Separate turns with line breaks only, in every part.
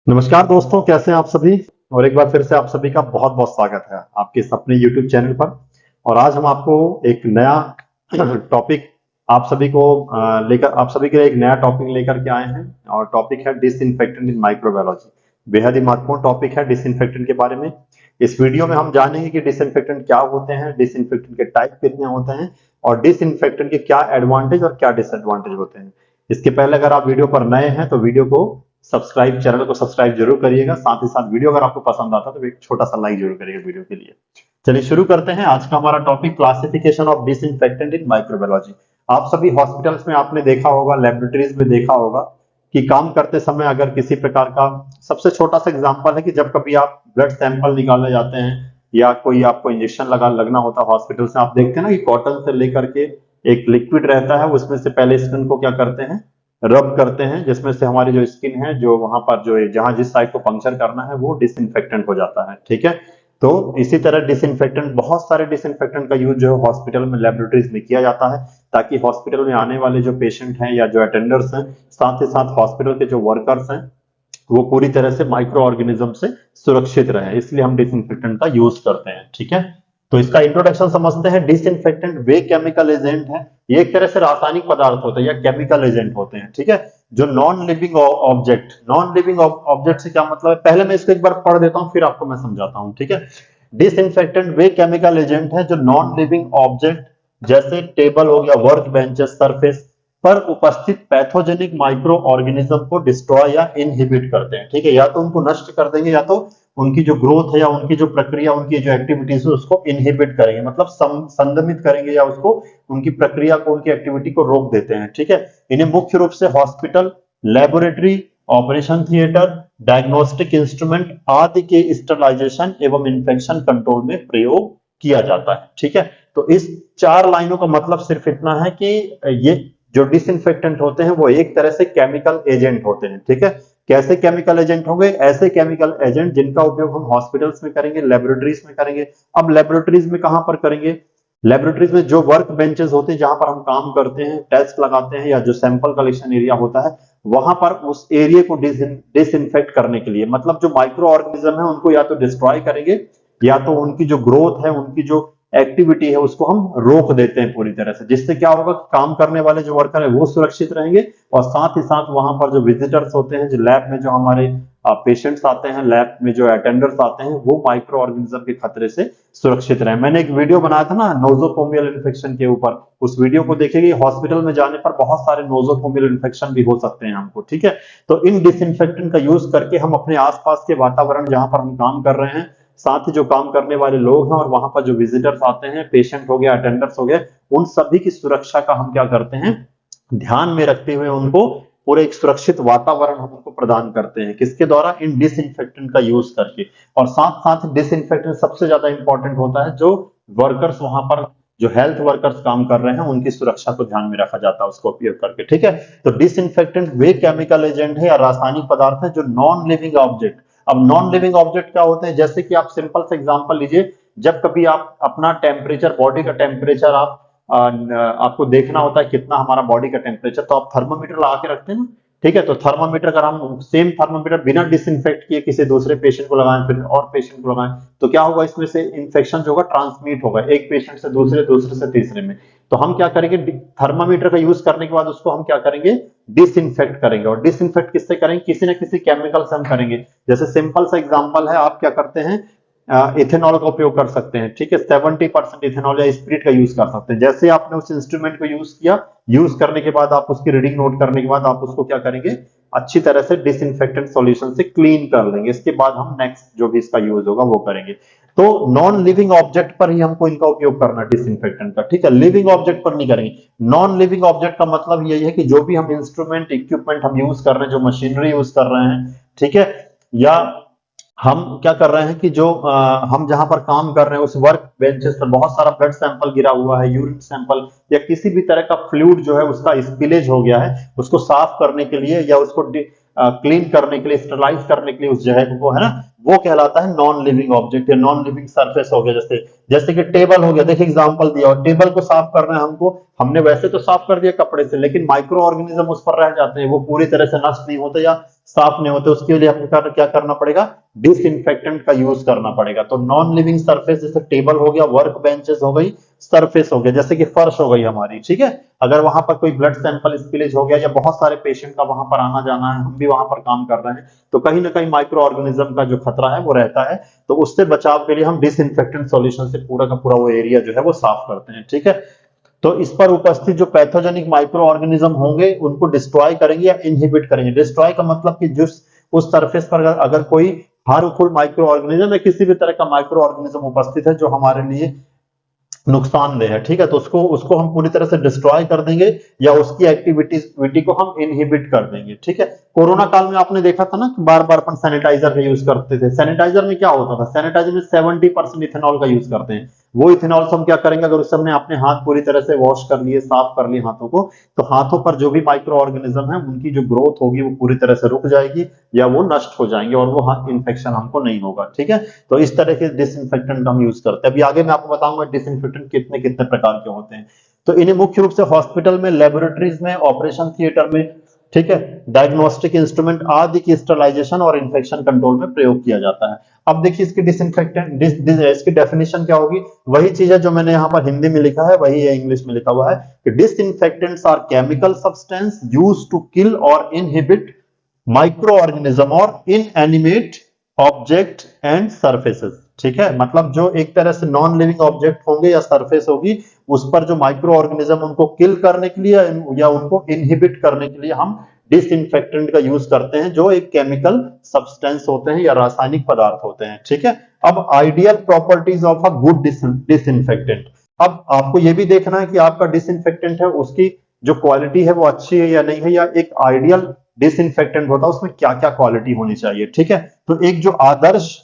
नमस्कार दोस्तों, कैसे हैं आप सभी। और एक बार फिर से आप सभी का बहुत बहुत स्वागत है आपके इस अपने YouTube चैनल पर। और आज हम आपको एक नया टॉपिक आप सभी को लेकर आप सभी के लिए एक नया टॉपिक लेकर के आए हैं। और टॉपिक है डिसइंफेक्टेंट इन माइक्रोबायोलॉजी। बेहद ही महत्वपूर्ण टॉपिक है डिसइंफेक्टेंट के बारे में। इस वीडियो में हम जानेंगे कि डिसइंफेक्टेंट क्या होते हैं, डिसइंफेक्टेंट के टाइप कितने होते हैं और डिसइंफेक्टेंट के क्या एडवांटेज और क्या डिसएडवांटेज होते हैं। इसके पहले अगर आप वीडियो पर नए हैं तो वीडियो को चैनल को सब्सक्राइब जरूर करिएगा। साथ ही साथ वीडियो अगर आपको पसंद आता तो एक छोटा सा लाइक जरूर करिएगा वीडियो के लिए। चलिए शुरू करते हैं। आज का हमारा topic classification of disinfectant in microbiology. आप सभी हॉस्पिटल्स में आपने देखा होगा, लेबोरेटरीज में देखा होगा कि काम करते समय अगर किसी प्रकार का, सबसे छोटा सा एग्जांपल है कि जब कभी आप ब्लड सैंपल निकालने जाते हैं या कोई आपको इंजेक्शन लगना होता है हॉस्पिटल से, आप देखते हैं ना कि कॉटन से लेकर के एक लिक्विड रहता है, उसमें से पहले स्किन को क्या करते हैं, रब करते हैं, जिसमें से हमारी जो स्किन है, जो वहां पर जो जहां जिस साइड को पंक्चर करना है वो डिसइंफेक्टेंट हो जाता है। ठीक है। तो इसी तरह डिसइंफेक्टेंट, बहुत सारे डिसइंफेक्टेंट का यूज जो है हॉस्पिटल में, लेबोरेटरीज में किया जाता है, ताकि हॉस्पिटल में आने वाले जो पेशेंट हैं या जो अटेंडर्स हैं, साथ ही साथ हॉस्पिटल के जो वर्कर्स हैं, वो पूरी तरह से माइक्रो ऑर्गेनिज्म से सुरक्षित रहे। इसलिए हम डिसइंफेक्टेंट का यूज करते हैं। ठीक है। तो इसका इंट्रोडक्शन समझते हैं। डिसइंफेक्टेंट वे केमिकल एजेंट है, ये एक तरह से रासायनिक पदार्थ होते हैं या केमिकल एजेंट होते हैं। ठीक है। जो नॉन लिविंग ऑब्जेक्ट से क्या मतलब है, पहले मैं इसको एक बार पढ़ देता हूं फिर आपको मैं समझाता हूं। ठीक है। डिसइंफेक्टेंट वे केमिकल एजेंट है जो नॉन लिविंग ऑब्जेक्ट जैसे टेबल हो गया, वर्क बेंचेस, सरफेस पर उपस्थित पैथोजेनिक माइक्रो ऑर्गेनिज्म को डिस्ट्रॉय या इनहिबिट करते हैं। ठीक है। या तो उनको नष्ट कर देंगे या तो उनकी जो ग्रोथ है या उनकी जो प्रक्रिया, उनकी जो एक्टिविटीज है उसको इनहिबिट करेंगे, मतलब संदमित करेंगे या उसको, उनकी प्रक्रिया को, उनकी एक्टिविटी को रोक देते हैं। ठीक है। इन्हें मुख्य रूप से hospital, laboratory, operation theatre, diagnostic instrument आदि के स्टरलाइजेशन एवं इन्फेक्शन कंट्रोल में प्रयोग किया जाता है। ठीक है। तो इस 4 लाइनों का मतलब सिर्फ इतना है कि ये जो डिसइंफेक्टेंट होते हैं वो एक तरह से केमिकल एजेंट होते हैं। ठीक है। कैसे केमिकल एजेंट होंगे? ऐसे केमिकल एजेंट जिनका उपयोग हम हॉस्पिटल्स में करेंगे, लेबोरेटरीज में करेंगे। अब लेबोरेटरीज में कहां पर करेंगे? लेबोरेटरीज में जो वर्क बेंचेस होते हैं, जहां पर हम काम करते हैं, टेस्ट लगाते हैं, या जो सैंपल कलेक्शन एरिया होता है, वहां पर उस एरिया को डिसइंफेक्ट करने के लिए, मतलब जो माइक्रो ऑर्गेनिज्म है उनको या तो डिस्ट्रॉय करेंगे या तो उनकी जो ग्रोथ है, उनकी जो एक्टिविटी है उसको हम रोक देते हैं पूरी तरह से। जिससे क्या होगा, काम करने वाले जो वर्कर है वो सुरक्षित रहेंगे और साथ ही साथ वहां पर जो विजिटर्स होते हैं, जो लैब में जो हमारे पेशेंट्स आते हैं, लैब में जो अटेंडर्स आते हैं, वो माइक्रो ऑर्गेनिज्म के खतरे से सुरक्षित रहे। मैंने एक वीडियो बनाया था ना नोजोकोमियल इन्फेक्शन के ऊपर, उस वीडियो को देखेंगे। हॉस्पिटल में जाने पर बहुत सारे नोजोकोमियल इन्फेक्शन भी हो सकते हैं हमको। ठीक है। तो इन डिसइंफेक्टेंट का यूज करके हम अपने आसपास के वातावरण, जहां पर हम काम कर रहे हैं, साथ ही जो काम करने वाले लोग हैं और वहां पर जो विजिटर्स आते हैं, पेशेंट हो गया, अटेंडर्स हो गए, उन सभी की सुरक्षा का हम क्या करते हैं, ध्यान में रखते हुए उनको पूरे एक सुरक्षित वातावरण हम उनको प्रदान करते हैं। किसके द्वारा? इन डिसइंफेक्टेंट का यूज करके। और साथ साथ डिसइंफेक्टेंट सबसे ज्यादा इंपॉर्टेंट होता है, जो वर्कर्स वहां पर, जो हेल्थ वर्कर्स काम कर रहे हैं, उनकी सुरक्षा को ध्यान में रखा जाता है उसको उपयोग करके। ठीक है। तो डिसइंफेक्टेंट वे केमिकल एजेंट है या रासायनिक पदार्थ है जो नॉन लिविंग ऑब्जेक्ट। अब नॉन लिविंग ऑब्जेक्ट क्या होते हैं? जैसे कि आप सिंपल से एग्जांपल लीजिए, जब कभी आप अपना टेम्परेचर, बॉडी का टेम्परेचर आपको देखना होता है कितना हमारा बॉडी का टेम्परेचर, तो आप थर्मोमीटर लगा के रखते हैं ना। ठीक है। तो थर्मोमीटर अगर हम सेम थर्मोमीटर बिना डिसइंफेक्ट किए किसी दूसरे पेशेंट को लगाएं, फिर और पेशेंट को लगाएं, तो क्या होगा, इसमें से इंफेक्शन जो होगा ट्रांसमिट होगा एक पेशेंट से दूसरे, दूसरे से तीसरे में। तो हम क्या करेंगे, थर्मामीटर का यूज करने के बाद उसको हम क्या करेंगे, डिसइंफेक्ट करेंगे। और डिसइंफेक्ट किससे करेंगे? किसी ना किसी केमिकल से हम करेंगे। जैसे सिंपल सा एग्जांपल है, आप क्या करते हैं, इथेनॉल का उपयोग कर सकते हैं। ठीक है। 70% इथेनॉल या स्पिरिट का यूज कर सकते हैं। जैसे आपने उस इंस्ट्रूमेंट को यूज किया, यूज करने के बाद आप उसकी रीडिंग नोट करने के बाद आप उसको क्या करेंगे, अच्छी तरह से डिसइंफेक्टेंट सॉल्यूशन से क्लीन कर लेंगे। इसके बाद हम नेक्स्ट जो भी इसका यूज होगा वो करेंगे। तो नॉन लिविंग ऑब्जेक्ट पर ही हमको इनका उपयोग करना डिसइंफेक्टेंट का। ठीक है। लिविंग ऑब्जेक्ट पर नहीं करेंगे। नॉन लिविंग ऑब्जेक्ट का मतलब यही है कि जो भी हम इंस्ट्रूमेंट, इक्विपमेंट हम यूज कर रहे हैं, जो मशीनरी यूज कर रहे हैं, ठीक है, या हम क्या कर रहे हैं कि जो हम जहां पर काम कर रहे हैं उस वर्क बेंचेस पर बहुत सारा ब्लड सैंपल गिरा हुआ है, यूरिन सैंपल या किसी भी तरह का फ्लूइड जो है उसका स्पिलेज हो गया है, उसको साफ करने के लिए या उसको क्लीन करने के लिए, स्टरलाइज करने के लिए उस जगह को, है ना, वो कहलाता है नॉन लिविंग ऑब्जेक्ट या नॉन लिविंग सरफेस हो गया। जैसे जैसे कि टेबल हो गया, देखिए एग्जांपल दिया, और टेबल को साफ करना है हमको, हमने वैसे तो साफ कर दिया कपड़े से, लेकिन माइक्रो ऑर्गेनिज्म उस पर रह जाते हैं, वो पूरी तरह से नष्ट नहीं होते या साफ नहीं होते, उसके लिए हमको क्या करना पड़ेगा, डिसइंफेक्टेंट का यूज करना पड़ेगा। तो नॉन लिविंग सरफेस जैसे टेबल हो गया, वर्क बेंचेस हो गई, सरफेस हो गया, जैसे कि फर्श हो गई हमारी, ठीक है। अगर वहां पर कोई ब्लड सैंपल स्पिलेज हो गया या बहुत सारे पेशेंट का वहां पर आना जाना है, हम भी वहां पर काम कर रहे हैं, तो कहीं ना कहीं माइक्रो ऑर्गेनिज्म का जो खतरा है वो रहता है। तो उससे बचाव के लिए हम डिसइंफेक्टेंट सॉल्यूशन से पूरा का पूरा वो एरिया जो है वो साफ करते हैं, ठीक है। तो इस पर उपस्थित जो पैथोजेनिक माइक्रो ऑर्गेनिज्म होंगे उनको डिस्ट्रॉय करेंगे या इनहिबिट करेंगे। डिस्ट्रॉय का मतलब कि जिस उस सरफेस पर अगर कोई हार्मफुल माइक्रो ऑर्गेनिज्म या किसी भी तरह का माइक्रो ऑर्गेनिज्म उपस्थित है जो हमारे लिए नुकसानदेह है, ठीक है, तो उसको उसको हम पूरी तरह से डिस्ट्रॉय कर देंगे या उसकी एक्टिविटी को हम इनहिबिट कर देंगे, ठीक है। कोरोना काल में आपने देखा था ना कि बार बार अपन सैनिटाइजर का यूज करते थे। सैनिटाइजर में क्या होता था, सैनिटाइजर में 70% इथेनॉल का यूज करते हैं। वो इथेनॉल से हम क्या करेंगे, अगर उस समय अपने हाथ पूरी तरह से वॉश कर लिए, साफ कर लिए हाथों को, तो हाथों पर जो भी माइक्रो ऑर्गेनिज्म है उनकी जो ग्रोथ होगी वो पूरी तरह से रुक जाएगी या वो नष्ट हो जाएंगे और वो हाथ इन्फेक्शन हमको नहीं होगा, ठीक है। तो इस तरह के डिसइंफेक्टेंट हम यूज करते हैं। अभी आगे मैं आपको बताऊंगा डिसइंफेक्टेंट कितने कितने प्रकार के होते हैं। तो इन्हें मुख्य रूप से हॉस्पिटल में, लेबोरेटरीज में, ऑपरेशन थिएटर में, ठीक है, डायग्नोस्टिक इंस्ट्रूमेंट आदि की स्टरलाइजेशन और इन्फेक्शन कंट्रोल में प्रयोग किया जाता है। अब देखिए इसकी डिसइंफेक्टेंट इसकी डेफिनेशन क्या होगी, वही चीज है जो मैंने यहाँ पर हिंदी में लिखा है, वही है इंग्लिश में लिखा हुआ है कि disinfectants are chemical substances used to kill और इनहिबिट माइक्रो ऑर्गेनिज्म और इनएनिमेट ऑब्जेक्ट एंड सरफेसेस, ठीक है। मतलब जो एक तरह से नॉन लिविंग ऑब्जेक्ट होंगे या सरफेस होगी, उस पर जो माइक्रो ऑर्गेनिज्म उनको किल करने के लिए या उनको इनहिबिट करने के लिए हम डिसइंफेक्टेंट का यूज करते हैं, जो एक केमिकल सब्सटेंस होते हैं या रासायनिक पदार्थ होते हैं, ठीक है। अब ideal properties of a good disinfectant. अब आपको यह भी देखना है कि आपका डिसइंफेक्टेंट है उसकी जो क्वालिटी है वो अच्छी है या नहीं है, या एक आइडियल डिसइंफेक्टेंट होता है उसमें क्या क्या क्वालिटी होनी चाहिए, ठीक है। तो एक जो आदर्श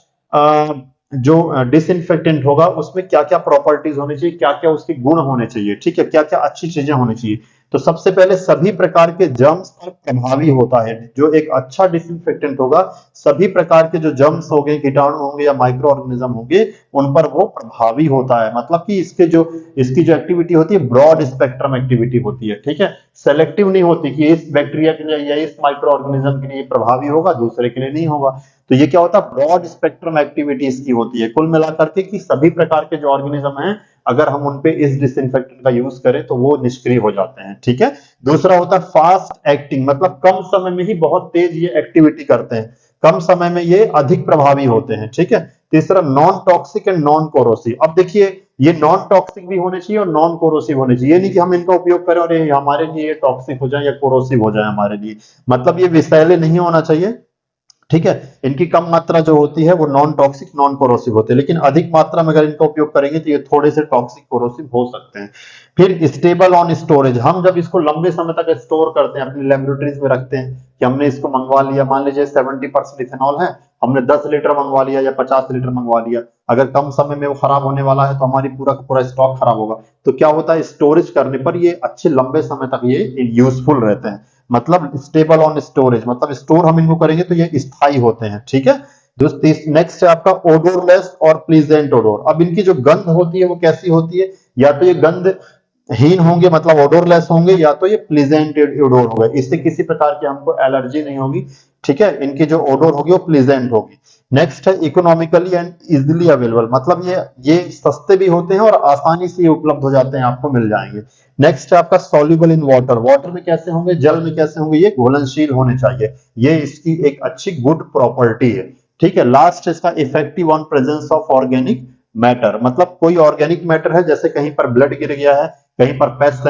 जो डिसइंफेक्टेंट होगा उसमें क्या क्या प्रॉपर्टीज होनी चाहिए, क्या क्या उसके गुण होने चाहिए, ठीक है, क्या क्या अच्छी चीजें होनी चाहिए। तो सबसे पहले सभी प्रकार के जर्म्स पर प्रभावी होता है। जो एक अच्छा डिसइंफेक्टेंट होगा, सभी प्रकार के जो जर्म्स होंगे, कीटाणु होंगे या माइक्रो ऑर्गेनिज्म होंगे, उन पर वो प्रभावी होता है। मतलब कि इसकी जो एक्टिविटी होती है ब्रॉड स्पेक्ट्रम एक्टिविटी होती है, ठीक है। सेलेक्टिव नहीं होती कि इस बैक्टीरिया के लिए या इस माइक्रो ऑर्गेनिज्म के लिए प्रभावी होगा, दूसरे के लिए नहीं होगा। तो ये क्या होता है, ब्रॉड स्पेक्ट्रम एक्टिविटी इसकी होती है। कुल मिलाकर के कि सभी प्रकार के जो ऑर्गेनिज्म हैं, अगर हम उनपे इस डिसइंफेक्टेंट का यूज करें तो वो निष्क्रिय हो जाते हैं, ठीक है। दूसरा होता है फास्ट एक्टिंग, मतलब कम समय में ही बहुत तेज ये एक्टिविटी करते हैं, कम समय में ये अधिक प्रभावी होते हैं, ठीक है। तीसरा non toxic and non corrosive. अब देखिए ये नॉन टॉक्सिक भी होने चाहिए और नॉन कोरोसिव होने चाहिए। ये नहीं कि हम इनका उपयोग करें और ये हमारे लिए टॉक्सिक हो जाए या कोरोसिव हो जाए हमारे लिए, मतलब ये विषैले नहीं होना चाहिए, ठीक है। इनकी कम मात्रा जो होती है वो नॉन टॉक्सिक नॉन कोरोसिव होते हैं, लेकिन अधिक मात्रा में अगर इनका उपयोग करेंगे तो ये थोड़े से टॉक्सिक कोरोसिव हो सकते हैं। फिर स्टेबल ऑन स्टोरेज, हम जब इसको लंबे समय तक स्टोर करते हैं, अपनी लेबोरेटरीज में रखते हैं कि हमने इसको मंगवा लिया, मान लीजिए 70% इथेनॉल है, हमने 10 लीटर मंगवा लिया या 50 लीटर मंगवा लिया, अगर कम समय में वो खराब होने वाला है तो हमारी पूरा का पूरा स्टॉक खराब होगा। तो क्या होता है, स्टोरेज करने पर ये अच्छे लंबे समय तक ये यूजफुल रहते हैं। मतलब स्टेबल ऑन स्टोरेज, मतलब स्टोर हम इनको करेंगे तो ये स्थायी होते हैं, ठीक है। नेक्स्ट है आपका ओडोरलेस और प्लीजेंट ओडोर। अब इनकी जो गंध होती है वो कैसी होती है, या तो ये गंध हीन होंगे मतलब ओडोरलेस होंगे, या तो ये प्लीजेंट ओडोर होगा, इससे किसी प्रकार की हमको एलर्जी नहीं होगी, ठीक है। इनकी जो ओडोर होगी वो प्लीजेंट होगी। नेक्स्ट है इकोनॉमिकली एंड इजिली अवेलेबल, मतलब ये सस्ते भी होते हैं और आसानी से ये उपलब्ध हो जाते हैं, आपको मिल जाएंगे। नेक्स्ट है आपका सॉल्युबल इन वाटर, वाटर में कैसे होंगे, जल में कैसे होंगे, ये घुलनशील होने चाहिए, ये इसकी एक अच्छी गुड प्रॉपर्टी है, ठीक है। लास्ट इसका effective on presence of organic matter, मतलब कोई ऑर्गेनिक मैटर है, जैसे कहीं पर ब्लड गिर गया है, कहीं पर पस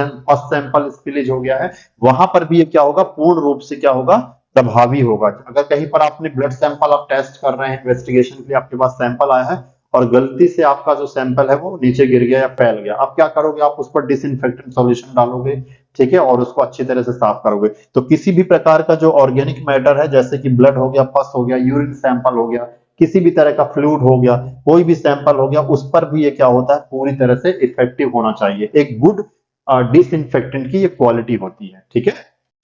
सैंपल स्पिलेज हो गया है, वहां पर भी ये क्या होगा, पूर्ण रूप से क्या होगा, प्रभावी होगा। अगर कहीं पर आपने ब्लड सैंपल आप टेस्ट कर रहे हैं इन्वेस्टिगेशन के लिए, आपके पास सैंपल आया है और गलती से आपका जो सैंपल है वो नीचे गिर गया या फैल गया, आप क्या करोगे, आप उस पर डिसइंफेक्टेंट सॉल्यूशन डालोगे, ठीक है, और उसको अच्छी तरह से साफ करोगे। तो किसी भी प्रकार का जो ऑर्गेनिक मैटर है, जैसे कि ब्लड हो गया, पस हो गया, यूरिन सैंपल हो गया, किसी भी तरह का फ्लूइड हो गया, कोई भी सैंपल हो गया, उस पर भी ये क्या होता है, पूरी तरह से इफेक्टिव होना चाहिए। एक गुड डिसइंफेक्टेंट की ये क्वालिटी होती है, ठीक है।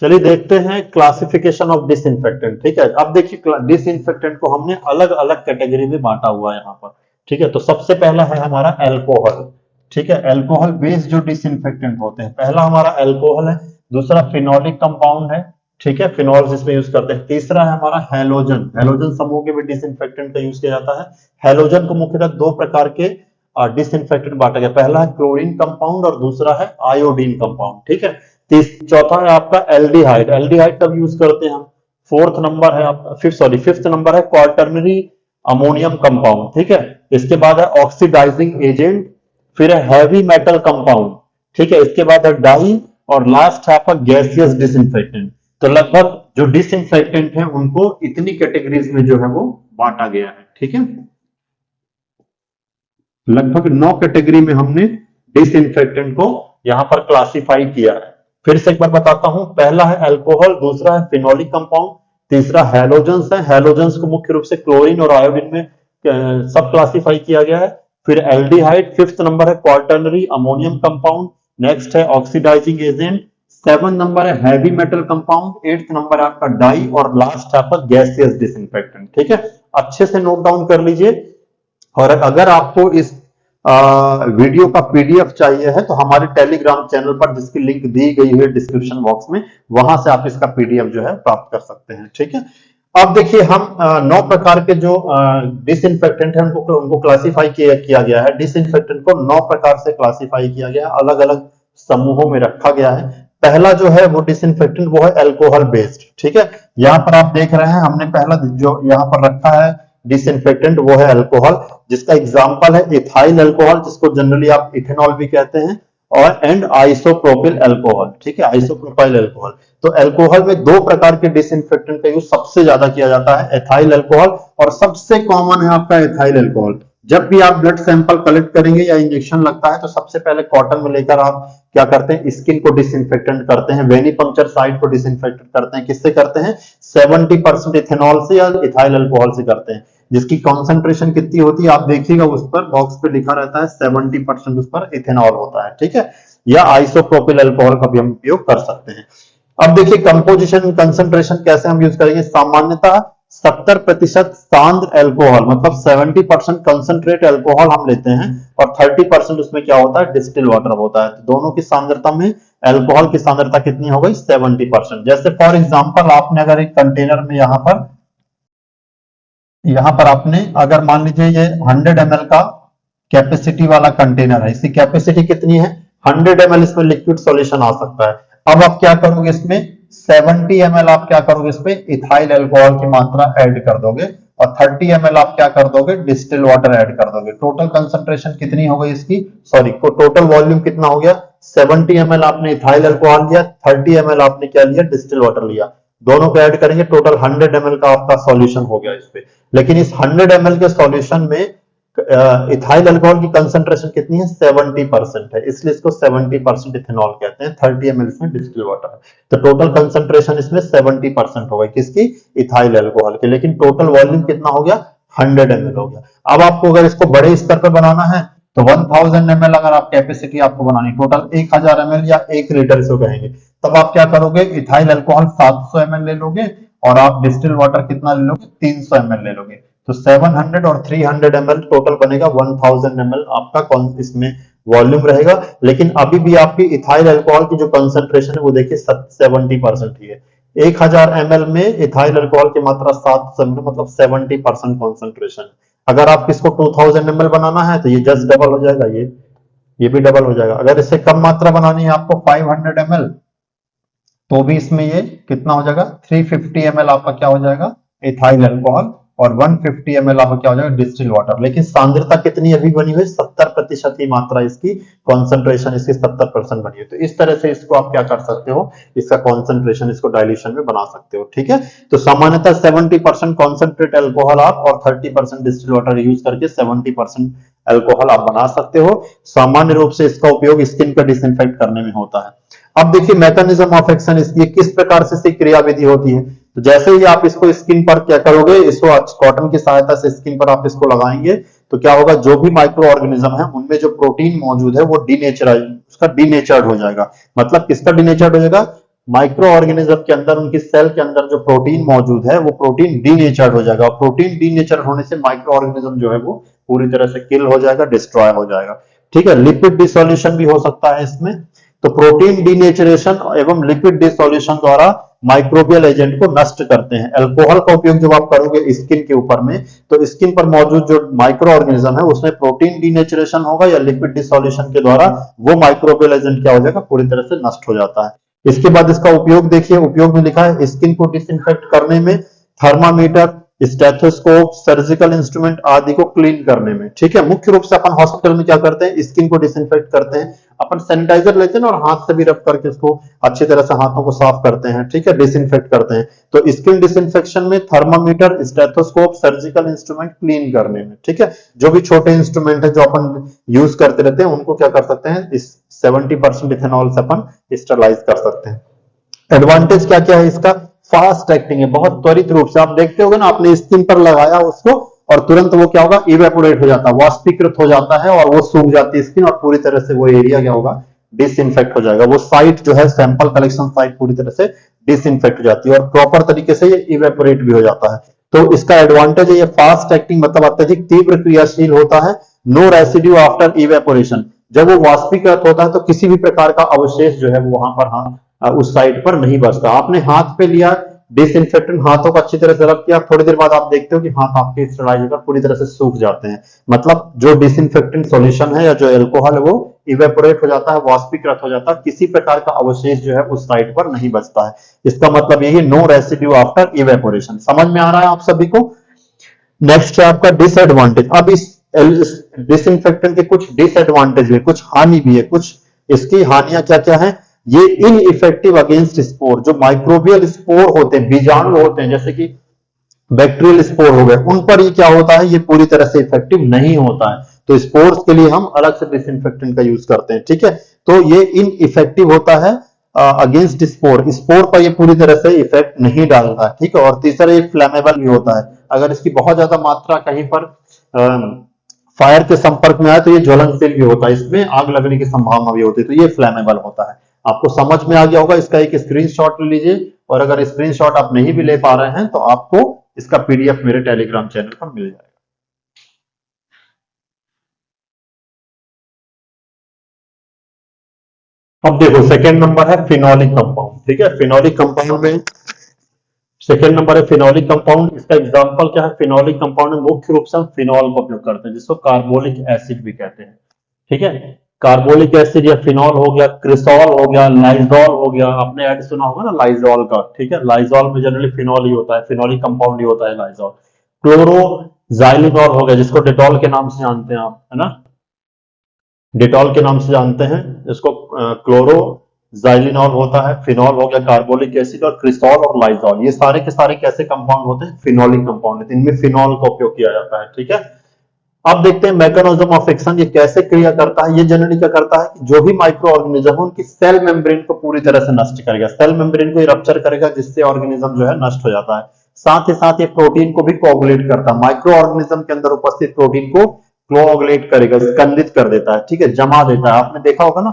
चलिए देखते हैं क्लासिफिकेशन ऑफ डिसइंफेक्टेंट। ठीक है, अब देखिए डिसइंफेक्टेंट को हमने अलग अलग कैटेगरी में बांटा हुआ है यहाँ पर। ठीक है, तो सबसे पहला है हमारा अल्कोहल। ठीक है, अल्कोहल बेस्ड जो डिसइंफेक्टेंट होते हैं, पहला हमारा अल्कोहल है, दूसरा फिनोलिक कंपाउंड है। ठीक है, फिनॉल जिसमें यूज करते हैं। तीसरा है हमारा हैलोजन, हैलोजन समूह के भी डिसइंफेक्टेंट का यूज किया जाता है। हैलोजन को मुख्यतः दो प्रकार के डिसइंफेक्टेंट बांटा गया, पहला है क्लोरीन कंपाउंड और दूसरा है आयोडीन कंपाउंड। ठीक है, चौथा है आपका एल्डिहाइड। एल्डिहाइड कब यूज करते हैं हम? फोर्थ नंबर है आपका, फिफ्थ नंबर है क्वार्टरनरी अमोनियम कंपाउंड। ठीक है, इसके बाद है ऑक्सीडाइजिंग एजेंट, फिर है हैवी मेटल कंपाउंड। ठीक है, इसके बाद है डाई, और लास्ट है आपका गैसियस डिसइंफेक्टेंट। तो लगभग जो डिसइंफेक्टेंट है उनको इतनी कैटेगरीज में जो है वो बांटा गया है। ठीक है, लगभग 9 कैटेगरी में हमने डिसइंफेक्टेंट को यहां पर क्लासिफाई किया है। फिर से एक बार बताता हूं, पहला है अल्कोहल, दूसरा है फिनोलिक कंपाउंड, तीसरा हैलोजेंस है। हैलोजेंस को मुख्य रूप से क्लोरीन और आयोडीन में सब क्लासिफाई किया गया है। फिर एल्डिहाइड, फिफ्थ नंबर है क्वार्टरनरी अमोनियम कंपाउंड, नेक्स्ट है ऑक्सीडाइजिंग एजेंट, सेवन नंबर है heavy metal compound, eighth number है आपका डाई, और लास्ट है आपका गैसियस डिसइंफेक्टेंट। ठीक है, अच्छे से नोट डाउन कर लीजिए। और अगर आपको इस वीडियो का पीडीएफ चाहिए है तो हमारे टेलीग्राम चैनल पर, जिसकी लिंक दी गई है डिस्क्रिप्शन बॉक्स में, वहां से आप इसका पीडीएफ जो है प्राप्त कर सकते हैं। ठीक है, अब देखिए हम 9 प्रकार के जो डिसइंफेक्टेंट है उनको क्लासिफाई किया गया है। डिसइंफेक्टेंट को 9 प्रकार से क्लासिफाई किया गया है, अलग अलग समूहों में रखा गया है। पहला जो है वो डिसइंफेक्टेंट वो है अल्कोहल बेस्ड। ठीक है, यहां पर आप देख रहे हैं हमने पहला जो यहां पर रखा है डिसइंफेक्टेंट वो है अल्कोहल, जिसका एग्जांपल है इथाइल अल्कोहल, जिसको जनरली आप इथेनॉल भी कहते हैं, और एंड आइसोप्रोपिल अल्कोहल। ठीक है, आइसोप्रोपाइल अल्कोहल। तो अल्कोहल में 2 प्रकार के डिसइंफेक्टेंट का यूज सबसे ज्यादा किया जाता है, एथाइल अल्कोहल, और सबसे कॉमन है आपका एथाइल अल्कोहल। जब भी आप ब्लड सैंपल कलेक्ट करेंगे या इंजेक्शन लगता है तो सबसे पहले कॉटन में लेकर आप क्या करते हैं, स्किन को डिसइंफेक्टेंट करते हैं, वेनिपंक्चर साइट को डिसइंफेक्टेंट करते हैं। किससे करते हैं? 70% इथेनॉल से या इथाइल अल्कोहल से करते हैं, जिसकी कॉन्सेंट्रेशन कितनी होती है आप देखिएगा, उस पर बॉक्स पे लिखा रहता है 70% उस पर इथेनॉल होता है। ठीक है, या आइसोप्रोपिल अल्कोहल का भी हम उपयोग कर सकते हैं। अब देखिए कंपोजिशन कंसंट्रेशन कैसे हम यूज करेंगे। सामान्यतः 70% सांद्र अल्कोहल, मतलब 70% कंसंट्रेट अल्कोहल हम लेते हैं, और 30% उसमें क्या होता है, डिस्टिल वाटर होता है। तो दोनों की सांद्रता में अल्कोहल की सांद्रता कितनी हो गई, 70%। जैसे फॉर एग्जांपल आपने अगर एक कंटेनर में यहां पर आपने अगर मान लीजिए ये 100 ml का कैपेसिटी वाला कंटेनर है, इसकी कैपेसिटी कितनी है, 100 ml इसमें लिक्विड सॉल्यूशन आ सकता है। अब आप क्या करोगे, इसमें 70 ml आप क्या करोगे, इसमें इथाइल अल्कोहल की मात्रा ऐड कर दोगे, और 30 ml आप क्या कर दोगे, डिस्टिल वाटर ऐड कर दोगे। टोटल कंसंट्रेशन कितनी हो गई इसकी, सॉरी टोटल वॉल्यूम कितना हो गया, 70 ml आपने इथाइल अल्कोहल लिया, 30 ml आपने क्या लिया, डिस्टिल वाटर लिया, दोनों को ऐड करेंगे, टोटल 100 ml का आपका सॉल्यूशन हो गया इस पे। लेकिन इस 100 ml के सॉल्यूशन में इथाइल अल्कोहल की कंसंट्रेशन कितनी है, 70% है, इसलिए इसको 70% इथेनॉल कहते हैं। 30 ml इसमें डिस्टिल वाटर है, तो टोटल कंसंट्रेशन इसमें 70% हो गई, किसकी, इथाइल अल्कोहल की। लेकिन टोटल वॉल्यूम कितना हो गया, 100 ml हो गया। अब आपको अगर इसको बड़े स्तर पर बनाना है तो 1000 ml अगर आप कैपेसिटी आपको बनानी, टोटल 1000 ml या 1 लीटर से कहेंगे, तब आप क्या करोगे, इथाइल अल्कोहल 700 ml ले लोगे, और आप डिस्टिल वाटर कितना ले लोगे, 300 ml ले लोगे। तो 700 और 300 ml टोटल बनेगा 1000 ml आपका कौन इसमें वॉल्यूम रहेगा। लेकिन अभी भी आपकी इथाइल अल्कोहल की जो कंसंट्रेशन है वो देखिए 70% ही है। 1000 ml में इथाइल अल्कोहल की मात्रा 700 ml, मतलब 70% कॉन्सेंट्रेशन। अगर आप इसको 2000 ml बनाना है तो ये जस्ट डबल हो जाएगा, ये भी डबल हो जाएगा। अगर इससे कम मात्रा बनानी है आपको 500 ml, तो भी इसमें ये कितना हो जाएगा, 350 ml आपका क्या हो जाएगा, इथाइल अल्कोहल, और 150 ml आपका क्या हो जाएगा, डिस्टिल वाटर। लेकिन सांद्रता कितनी अभी बनी हुई, 70% की मात्रा इसकी, कॉन्सेंट्रेशन इसकी 70% बनी हुई। तो इस तरह से इसको आप क्या कर सकते हो, इसका कॉन्सेंट्रेशन इसको डाइल्यूशन में बना सकते हो। ठीक है, तो सामान्यतः 70% कॉन्सेंट्रेट अल्कोहल आप और 30% डिस्टिल वाटर यूज करके 70% अल्कोहल आप बना सकते हो। सामान्य रूप से इसका उपयोग स्किन का डिसइंफेक्ट करने में होता है। अब देखिए मैकेनिज्म ऑफ एक्शन, इसकी किस प्रकार से इसकी क्रियाविधि होती है। तो जैसे ही आप इसको स्किन पर क्या करोगे, इसको कॉटन की सहायता से स्किन पर आप इसको लगाएंगे तो क्या होगा, जो भी माइक्रो ऑर्गेनिज्म है उनमें जो प्रोटीन मौजूद है वो उसका डीनेचर्ड हो जाएगा। मतलब किसका डीनेचर्ड हो जाएगा, माइक्रो ऑर्गेनिज्म के अंदर, उनकी सेल के अंदर जो प्रोटीन मौजूद है वो प्रोटीन डीनेचर्ड हो जाएगा। प्रोटीन डीनेचर होने से माइक्रो ऑर्गेनिज्म जो है वो पूरी तरह से किल हो जाएगा, डिस्ट्रॉय हो जाएगा। ठीक है, लिपिड डिसोल्यूशन भी हो सकता है इसमें। तो प्रोटीन डीनेचरेशन एवं लिपिड डिसोल्यूशन द्वारा माइक्रोबियल एजेंट को नष्ट करते हैं। अल्कोहल का उपयोग जब आप करोगे स्किन के ऊपर में, तो स्किन पर मौजूद जो माइक्रो ऑर्गेनिज्म है उसमें प्रोटीन डीनेचरेशन होगा या लिपिड डिसोल्यूशन के द्वारा वो माइक्रोबियल एजेंट क्या हो जाएगा, पूरी तरह से नष्ट हो जाता है। इसके बाद इसका उपयोग देखिए, उपयोग में लिखा है स्किन को डिसइंफेक्ट करने में, थर्मामीटर, स्टेथोस्कोप, सर्जिकल इंस्ट्रूमेंट आदि को क्लीन करने में। ठीक है, मुख्य रूप से अपन हॉस्पिटल में क्या करते हैं, स्किन को डिसइंफेक्ट करते हैं, अपन सैनिटाइजर लेते हैं और हाथ से भी रब करके इसको अच्छी तरह से हाथों को साफ करते हैं। ठीक है, डिसइंफेक्ट करते हैं। तो स्किन डिसइंफेक्शन में thermometer, stethoscope, surgical instrument clean करने में। ठीक है, जो भी छोटे इंस्ट्रूमेंट है जो अपन यूज करते रहते हैं उनको क्या कर सकते हैं, इस 70% इथेनॉल से अपन स्टरलाइज कर सकते हैं। एडवांटेज क्या क्या है इसका, फास्ट एक्टिंग है, बहुत त्वरित रूप से। आप देखते होगे ना, आपने स्किन पर लगाया उसको और तुरंत वो क्या होगा, इवेपोरेट हो जाता है, वाष्पीकृत हो जाता है और वो सूख जाती है स्किन और पूरी तरह से वो एरिया क्या होगा, डिसइंफेक्ट हो जाएगा। वो साइट जो है, सैंपल कलेक्शन साइट पूरी तरह से डिसइंफेक्ट हो जाती है और प्रॉपर तरीके से ये इवेपोरेट भी हो जाता है। तो इसका एडवांटेज है ये फास्ट एक्टिंग, मतलब अत्यधिक तीव्र क्रियाशील होता है। नो रेसिड्यू आफ्टर इवेपोरेशन, जब वो वाष्पीकृत होता है तो किसी भी प्रकार का अवशेष जो है वो वहां पर उस साइड पर नहीं बचता। आपने हाथ पे लिया डिसइंफेक्टेंट, हाथों को अच्छी तरह से रब किया, थोड़ी देर बाद आप देखते हो कि हाथ आपके स्टरलाइज होकर पूरी तरह से सूख जाते हैं। मतलब जो डिसइंफेक्टेंट सॉल्यूशन है या जो अल्कोहल है वो इवेपोरेट हो जाता है, वाष्पीकृत हो जाता है, किसी प्रकार का अवशेष जो है उस साइड पर नहीं बचता है। इसका मतलब यही, नो रेसिड्यू आफ्टर इवेपोरेशन। समझ में आ रहा है आप सभी को। नेक्स्ट है आपका डिसएडवांटेज। अब इस डिसइंफेक्टेंट के कुछ डिसएडवांटेज है, कुछ हानि भी है, कुछ इसकी हानियां क्या क्या है। ये इनइफेक्टिव अगेंस्ट स्पोर, जो माइक्रोबियल स्पोर होते हैं, बीजाणु होते हैं, जैसे कि बैक्टीरियल स्पोर हो गए, उन पर ये क्या होता है, ये पूरी तरह से इफेक्टिव नहीं होता है। तो स्पोर्स के लिए हम अलग से डिसइंफेक्टेंट का यूज करते हैं। ठीक है, तो ये इनइफेक्टिव होता है अगेंस्ट स्पोर, स्पोर पर ये पूरी तरह से इफेक्ट नहीं डालता है। ठीक है, और तीसरा ये फ्लैमेबल भी होता है, अगर इसकी बहुत ज्यादा मात्रा कहीं पर फायर के संपर्क में आए तो ये ज्वलनशील भी होता है, इसमें आग लगने की संभावना भी होती है, तो ये फ्लैमेबल होता है। आपको समझ में आ गया होगा, इसका एक स्क्रीनशॉट ले लीजिए, और अगर स्क्रीनशॉट आप नहीं भी ले पा रहे हैं तो आपको इसका पीडीएफ मेरे टेलीग्राम चैनल पर मिल जाएगा। अब देखो, सेकेंड नंबर है फिनोलिक कंपाउंड। ठीक है, फिनोलिक कंपाउंड में सेकेंड नंबर है फिनोलिक कंपाउंड। इसका एग्जांपल क्या है, फिनोलिक कंपाउंड में मुख्य रूप से हम फिनॉल का उपयोग करते हैं, जिसको कार्बोलिक एसिड भी कहते हैं। ठीक है, कार्बोलिक एसिड या फिनॉल हो गया, क्रिसॉल हो गया, लाइजॉल हो गया, आपने ऐड सुना होगा ना लाइजॉल का। ठीक है, लाइजॉल में जनरली फिनॉल ही होता है, फिनोलिक कंपाउंड ही होता है लाइजॉल। क्लोरोजाइलिनॉल हो गया, जिसको डेटॉल के नाम से जानते हैं आप, है ना, डिटॉल के नाम से जानते हैं इसको। क्लोरो जाइलिनॉल होता है, फिनॉल हो गया, कार्बोलिक एसिड, और क्रिसॉल और लाइजॉल, ये सारे के सारे कैसे कंपाउंड होते हैं, फिनोलिक कंपाउंड, इनमें फिनॉल का उपयोग किया जाता है। ठीक है, अब देखते हैं मैकेनिज्म ऑफ एक्शन, ये कैसे क्रिया करता है। ये जनरली क्या करता है कि जो भी माइक्रो ऑर्गेनिज्म है उनकी सेल मेम्ब्रेन को पूरी तरह से नष्ट करेगा, सेल मेम्ब्रेन को रप्चर करेगा, जिससे ऑर्गेनिज्म जो है नष्ट हो जाता है। साथ ही साथ ये प्रोटीन को भी कोगुलेट करता है, माइक्रो ऑर्गेनिज्म के अंदर उपस्थित प्रोटीन को कोगुलेट करेगा, स्कंदित कर देता है। ठीक है, जमा देता है। आपने देखा होगा ना,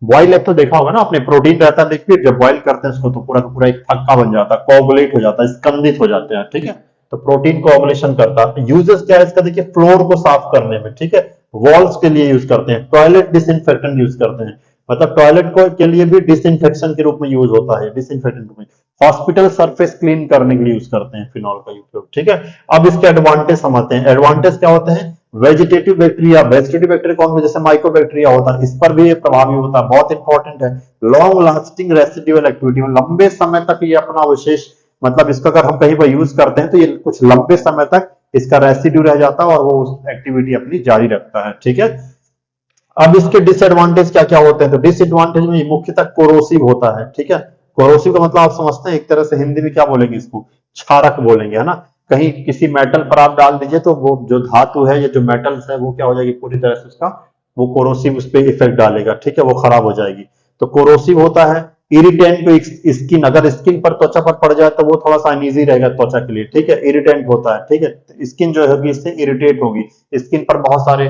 बॉयल एग तो देखा होगा ना आपने, प्रोटीन रहता है लिक्विड, जब बॉयल करते हैं उसको तो पूरा का पूरा एक थक्का बन जाता है, कोगुलेट हो जाता है, स्कंदित हो जाते हैं। ठीक है, तो प्रोटीन कोगुलेशन करता है। यूजेस क्या है इसका, देखिए, फ्लोर को साफ करने में। ठीक है, वॉल्स के लिए यूज करते हैं, टॉयलेट डिसइंफेक्टेंट यूज करते हैं, मतलब टॉयलेट को के लिए भी डिसइंफेक्शन के रूप में यूज होता है, डिसइंफेक्टेंट रूप में। हॉस्पिटल सरफेस क्लीन करने के लिए यूज करते हैं फिनॉल का उपयोग। ठीक है, अब इसके एडवांटेज समझते हैं। एडवांटेज क्या होते हैं, वेजिटेटिव बैक्टीरिया, वेजिटेटिव बैक्टीरिया कौन है, जैसे माइक्रोबैक्टीरिया होता है, इस पर भी ये प्रभावी होता है, बहुत इंपॉर्टेंट है। लॉन्ग लास्टिंग रेसिड्यूअल एक्टिविटी, लंबे समय तक ये अपना विशेष, मतलब इसका अगर हम कहीं पर यूज करते हैं तो ये कुछ लंबे समय तक इसका रेसिड्यू रह जाता है और वो उस एक्टिविटी अपनी जारी रखता है। ठीक है, अब इसके डिसएडवांटेज क्या क्या होते हैं, तो डिसएडवांटेज में मुख्यतः कोरोसिव होता है। ठीक है, कोरोसिव का मतलब आप समझते हैं, एक तरह से हिंदी में क्या बोलेंगे इसको, क्षारक बोलेंगे, है ना। कहीं किसी मेटल पर आप डाल दीजिए तो वो जो धातु है या जो मेटल्स है वो क्या हो जाएगी, पूरी तरह से उसका वो कोरोसिव उस पर इफेक्ट डालेगा। ठीक है, वो खराब हो जाएगी, तो कोरोसिव होता है। इरिटेंट टू स्किन, अगर स्किन पर त्वचा पर पड़ जाए तो वो थोड़ा सा अनईजी रहेगा त्वचा के लिए। ठीक है, इरिटेंट होता है। ठीक है, स्किन जो होगी इससे इरिटेट होगी, स्किन पर बहुत सारे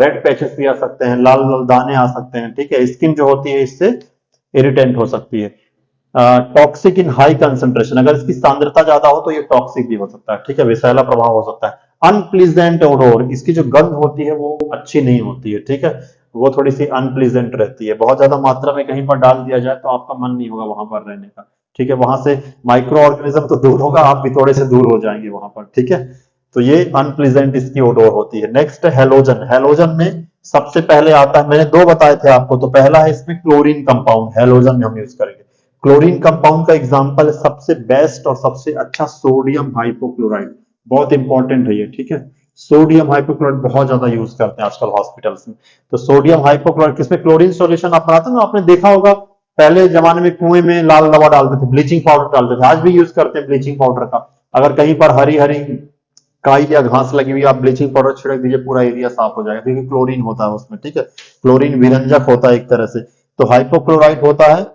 रेड पैचेस भी आ सकते हैं, लाल लाल दाने आ सकते हैं। ठीक है, स्किन जो होती है इससे इरिटेंट हो सकती है। टॉक्सिक इन हाई कंसेंट्रेशन, अगर इसकी सांद्रता ज्यादा हो तो ये टॉक्सिक भी हो सकता है, ठीक है, विषैला प्रभाव हो सकता है। अनप्लीजेंट ओडोर, इसकी जो गंध होती है वो अच्छी नहीं होती है, ठीक है, वो थोड़ी सी अनप्लीजेंट रहती है। बहुत ज्यादा मात्रा में कहीं पर डाल दिया जाए तो आपका मन नहीं होगा वहां पर रहने का, ठीक है, वहां से माइक्रो ऑर्गेनिज्म तो दूर होगा, आप भी थोड़े से दूर हो जाएंगे वहां पर, ठीक है। तो ये अनप्लीजेंट इसकी ओडोर होती है। नेक्स्ट है हेलोजन। हेलोजन में सबसे पहले आता है, मैंने दो बताए थे आपको, तो पहला है इसमें क्लोरीन कंपाउंड, हेलोजन में हम यूज करेंगे। क्लोरीन कंपाउंड का एग्जांपल है सबसे बेस्ट और सबसे अच्छा सोडियम हाइपोक्लोराइड, बहुत इंपॉर्टेंट है ये, ठीक है। सोडियम हाइपोक्लोराइड बहुत ज्यादा यूज करते हैं आजकल हॉस्पिटल्स में। तो सोडियम हाइपोक्लोराइड किसमें क्लोरीन सॉल्यूशन आप बनाते हैं ना, आपने देखा होगा पहले जमाने में कुएं में लाल दवा डालते थे, ब्लीचिंग पाउडर डालते थे, आज भी यूज करते हैं ब्लीचिंग पाउडर का। अगर कहीं पर हरी हरी काई या घास लगी हुई, आप ब्लीचिंग पाउडर छिड़क दीजिए, पूरा एरिया साफ हो जाएगा, क्योंकि क्लोरीन होता है उसमें, ठीक है। क्लोरीन विरंजक होता है एक तरह से। तो हाइपोक्लोराइड होता है,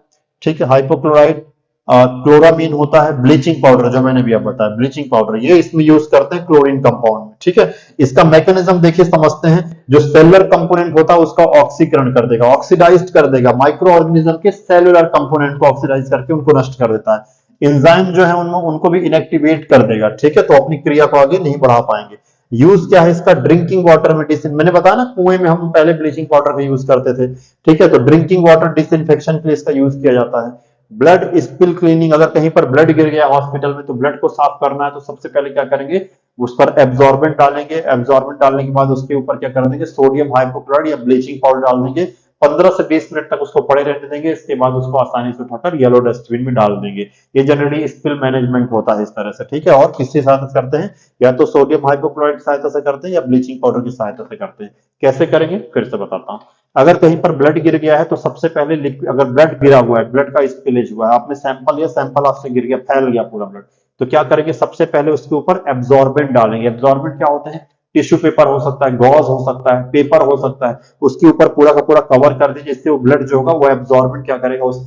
ठीक है, हाइपोक्लोराइड। क्लोरामीन होता है, ब्लीचिंग पाउडर जो मैंने भी अब बताया, ब्लीचिंग पाउडर, ये इसमें यूज करते हैं क्लोरीन कंपाउंड में, ठीक है। इसका मैकेनिज्म देखिए, समझते हैं। जो सेलुलर कंपोनेंट होता है उसका ऑक्सीकरण कर देगा, ऑक्सीडाइज कर देगा, माइक्रो ऑर्गेनिज्म के सेलुलर कंपोनेंट को ऑक्सीडाइज करके उनको नष्ट कर देता है। एंजाइम जो है उनको उनको भी इनएक्टिवेट कर देगा, ठीक है, तो अपनी क्रिया को आगे नहीं बढ़ा पाएंगे। यूज क्या है इसका, ड्रिंकिंग वाटर में मैंने बताया ना, कुएं में हम पहले ब्लीचिंग पाउडर का यूज करते थे, ठीक है, तो ड्रिंकिंग वाटर डिसइंफेक्शन के लिए इसका यूज किया जाता है। ब्लड स्पिल क्लीनिंग, अगर कहीं पर ब्लड गिर गया हॉस्पिटल में तो ब्लड को साफ करना है तो सबसे पहले क्या करेंगे, उस पर एब्जॉर्बेंट डालेंगे, एब्जॉर्बेंट डालने के बाद उसके ऊपर क्या कर देंगे, सोडियम हाइपोक्लोराइड या ब्लीचिंग पाउडर डाल देंगे, 15 से 20 मिनट तक उसको पड़े रहने देंगे, इसके बाद उसको आसानी से उठाकर येलो डस्टबिन में डाल देंगे। ये जनरली स्पिल मैनेजमेंट होता है इस तरह से, ठीक है। और किससे सहायता से करते हैं, या तो सोडियम हाइपोक्लोराइड की सहायता से करते हैं या ब्लीचिंग पाउडर की सहायता से करते हैं। कैसे करेंगे फिर से बताता हूँ। अगर कहीं पर ब्लड गिर गया है तो सबसे पहले अगर ब्लड गिरा हुआ है, ब्लड का स्पिलेज हुआ है, आपने सैंपल लिया, सैंपल आपसे गिर गया, फैल गया पूरा ब्लड, तो क्या करेंगे, सबसे पहले उसके ऊपर एब्जॉर्बेंट डालेंगे। एब्जॉर्बेंट क्या होते हैं, टिश्यू पेपर हो सकता है, गॉज हो सकता है, पेपर हो सकता है, उसके ऊपर पूरा का पूरा कवर कर दीजिए, इससे वो ब्लड जो होगा वो एब्जॉर्बेंट क्या करेगा, उस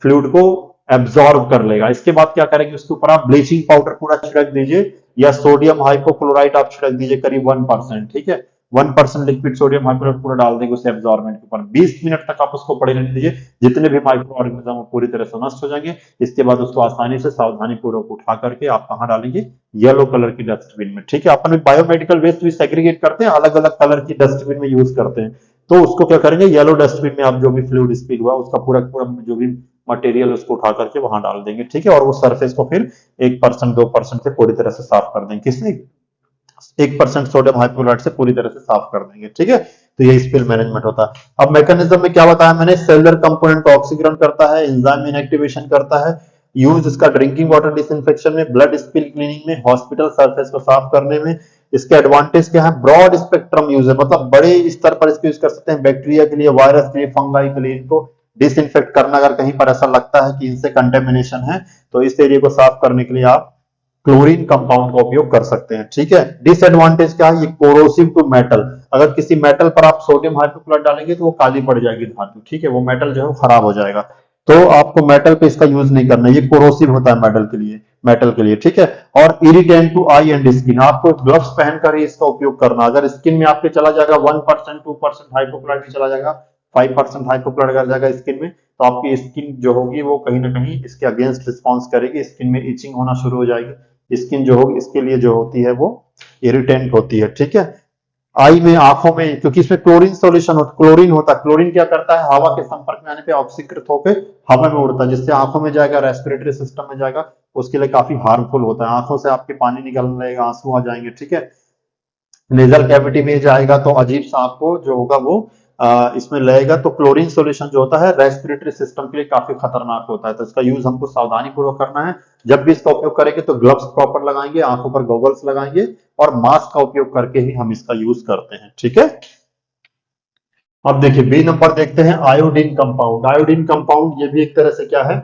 फ्लूइड को एब्जॉर्ब कर लेगा। इसके बाद क्या करेंगे, उसके ऊपर आप ब्लीचिंग पाउडर पूरा छिड़क दीजिए, या सोडियम हाइपोक्लोराइड आप छिड़क दीजिए करीब 1%, ठीक है, 1% लिक्विड सोडियम हाइपोक्लोराइड पूरा डाल देंगे उस एब्जॉर्बेंट के ऊपर, 20 मिनट तक आप उसको पड़े रहने दीजिए, जितने भी माइक्रो ऑर्गेनिज्म पूरी तरह से नष्ट हो जाएंगे। इसके बाद उसको आसानी से सावधानी पूर्वक उठा करके आप कहां डालेंगे, येलो कलर की डस्टबिन में, ठीक है। अपन बायोमेडिकल वेस्ट भी सेग्रीगेट करते हैं, अलग अलग कलर की डस्टबिन में यूज करते हैं, तो उसको क्या करेंगे, येलो डस्टबिन में आप जो भी फ्लूइड स्पिल हुआ उसका पूरा पूरा जो भी मटेरियल उसको उठा करके वहां डाल देंगे, ठीक है। और वो सरफेस को फिर 1% 2% से पूरी तरह से साफ कर देंगे, किसने, 1% सोडियम हाइपोक्लोराइड से पूरी तरह से साफ कर देंगे, ठीक है। तो ये स्पिल मैनेजमेंट होता है। अब मैकेनिज्म में क्या बताया मैंने, सेलुलर कंपोनेंट को ऑक्सीकरण करता है, एंजाइम इनएक्टिवेशन करता है, यूज इसका ड्रिंकिंग वाटर डिसइंफेक्शन में, ब्लड स्पिल क्लीनिंग में, हॉस्पिटल सरफेस को साफ करने में। इसके एडवांटेज क्या है, ब्रॉड स्पेक्ट्रम यूज है, मतलब बड़े स्तर पर इसको यूज कर सकते हैं, बैक्टीरिया के लिए, वायरस के लिए, फंगाई के लिए, इनको डिसइंफेक्ट करना, अगर कहीं पर ऐसा लगता है कि इनसे कंटेमिनेशन है तो इस एरिया को साफ करने के लिए आप क्लोरीन कंपाउंड का उपयोग कर सकते हैं, ठीक है। डिसएडवांटेज क्या है, ये कोरोसिव टू मेटल, अगर किसी मेटल पर आप सोडियम हाइपोक्लोराइड डालेंगे तो वो काली पड़ जाएगी धातु, ठीक है, वो मेटल जो है खराब हो जाएगा, तो आपको मेटल पे इसका यूज नहीं करना, ये कोरोसिव होता है मेटल के लिए, ठीक है। और irritant to eye and skin, आपको ग्लव्स पहनकर ही इसका उपयोग करना, अगर स्किन में आपके चला जाएगा 1% 2% हाइपोक्लोराइड चला जाएगा, 5% हाइपोक्लोराइड आ जाएगा स्किन में, तो आपकी स्किन जो होगी वो कहीं ना कहीं इसके अगेंस्ट रिस्पॉन्स करेगी, स्किन में इचिंग होना शुरू हो जाएगी, स्किन जो होगी इसके लिए जो होती है वो इरिटेंट होती है, ठीक है। आई में, आंखों में, क्योंकि इसमें क्लोरीन होता है, क्लोरीन क्या करता है, हवा के संपर्क में आने पे ऑक्सीकृत होकर हवा में उड़ता है, जिससे आंखों में जाएगा, रेस्पिरेटरी सिस्टम में जाएगा, उसके लिए काफी हार्मफुल होता है, आंखों से आपके पानी निकलने लगेगा, आंसू आ जाएंगे, ठीक है। नेजल कैविटी में जाएगा तो अजीब सा आपको जो होगा वो इसमें लगेगा। तो क्लोरीन सॉल्यूशन जो होता है रेस्पिरेटरी सिस्टम के लिए काफी खतरनाक होता है, तो इसका यूज हमको सावधानी पूर्वक करना है। जब भी इसका उपयोग करेंगे तो ग्लव्स प्रॉपर लगाएंगे, आंखों पर गॉगल्स लगाएंगे, और मास्क का उपयोग करके ही हम इसका यूज करते हैं, ठीक है। अब देखिए बी नंबर देखते हैं, आयोडीन कंपाउंड। आयोडीन कंपाउंड ये भी एक तरह से क्या है,